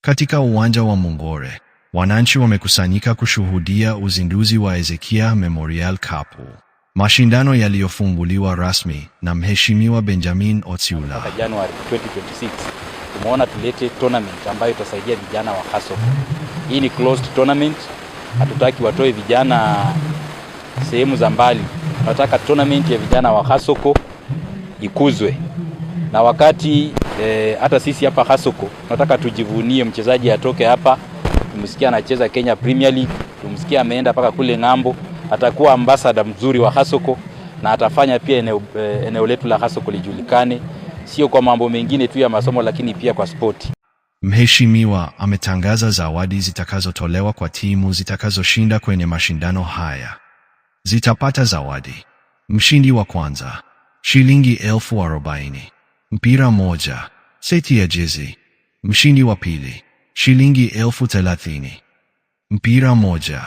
Katika uwanja wa Mungore, wananchi wamekusanyika kushuhudia uzinduzi wa Ezekia Memorial Cup, mashindano yaliyofunguliwa rasmi na Mheshimiwa Benjamin Otsiula. January 2026 tumeona tulete tournament ambayo itasaidia vijana wa Kasoko. Hii ni closed tournament. Hatutaki watoe vijana sehemu za mbali. Tunataka tournament ya vijana wa Kasoko ikuzwe. Na wakati hata sisi hapa Kasoko tunataka tujivunie mchezaji atoke hapa. Tumsikia anacheza Kenya Premier League, tumsikia ameenda paka kule ng'ambo, atakuwa ambassador mzuri wa Kasoko na atafanya pia eneo letu la Kasoko lijulikane, sio kwa mambo mengine tu ya masomo lakini pia kwa sport. Mheshimiwa ametangaza zawadi zitakazotolewa kwa timu zitakazoshinda kwenye mashindano haya. Zitapata zawadi. Mshindi wa kwanza, shilingi 40,000. Mpira moja, seti ya jezi. Mshindi wa pili, shilingi 30,000. Mpira moja,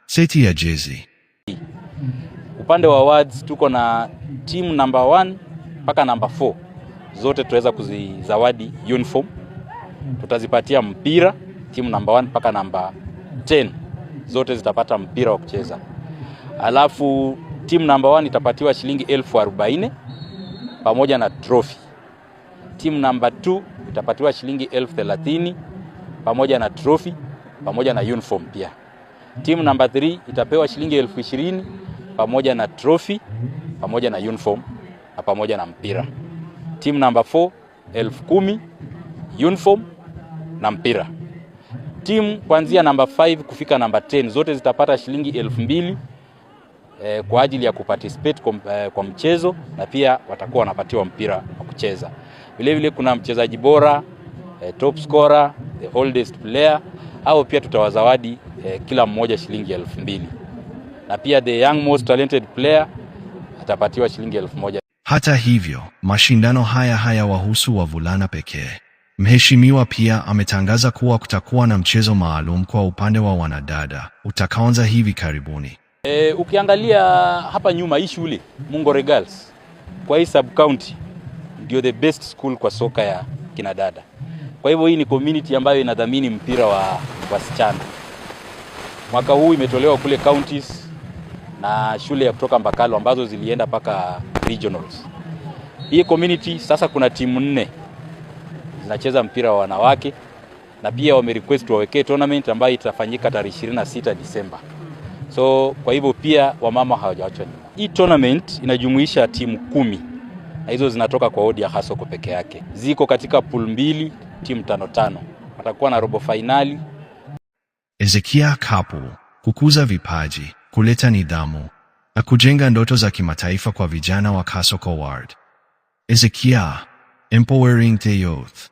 seti ya jezi. Upande wa awards tuko na team number 1 mpaka number 4. Zote tutaweza kuzizawadi uniform. Tutazipatia mpira team number 1 mpaka number 10. Zote zitapata mpira wa kucheza. Alafu team number 1 itapatiwa shilingi 40,000 pamoja na trophy. Team number 2 itapatiwa shilingi 30,000 pamoja na trophy pamoja na uniform pia. Team number 3 itapewa shilingi 20,000 pamoja na trophy pamoja na uniform na pamoja na mpira. Team number 4 10,000 uniform na mpira. Team kuanzia number 5 kufika number 10 zote zitapata shilingi 2,000 kwa ajili ya kuparticipate kwa mchezo, na pia watakuwa wanapatiwa mpira wa kucheza. Vile vile kuna mchezaji bora, top scorer, the oldest player, au pia tutawazawadi kila mmoja shilingi 2,000. Na pia the young most talented player atapatiwa shilingi 1,000. Hata hivyo, mashindano haya hayawahusu wavulana pekee. Mheshimiwa pia ametangaza kuwa kutakuwa na mchezo maalum kwa upande wa wanadada utakaoanza hivi karibuni. Ukiangalia hapa nyuma hii shule Mungore Girls kwa hii sub county ndio the best school kwa soka ya kinadada. Kwa hivyo hii ni community ambayo inadhamini mpira wa wasichana. Mwaka huu imetolewa kule counties na shule ya kutoka Mbakalo ambazo zilienda paka regionals. Hii community sasa kuna timu 4 zinacheza mpira wa wanawake, na pia wamerequest wawekee tournament ambayo itafanyika tarehe 26 Disemba. So kwa hivyo pia wamama hawajaachwa nyuma. Hii tournament inajumuisha timu 10 na hizo zinatoka kwa wodi ya Kasoko peke yake. Ziko katika pool 2, timu 5. Watakuwa na robo finali. Ezekia Cup, kukuza vipaji, kuleta nidhamu na kujenga ndoto za kimataifa kwa vijana wa Kasoko Ward. Ezekia, empowering the youth.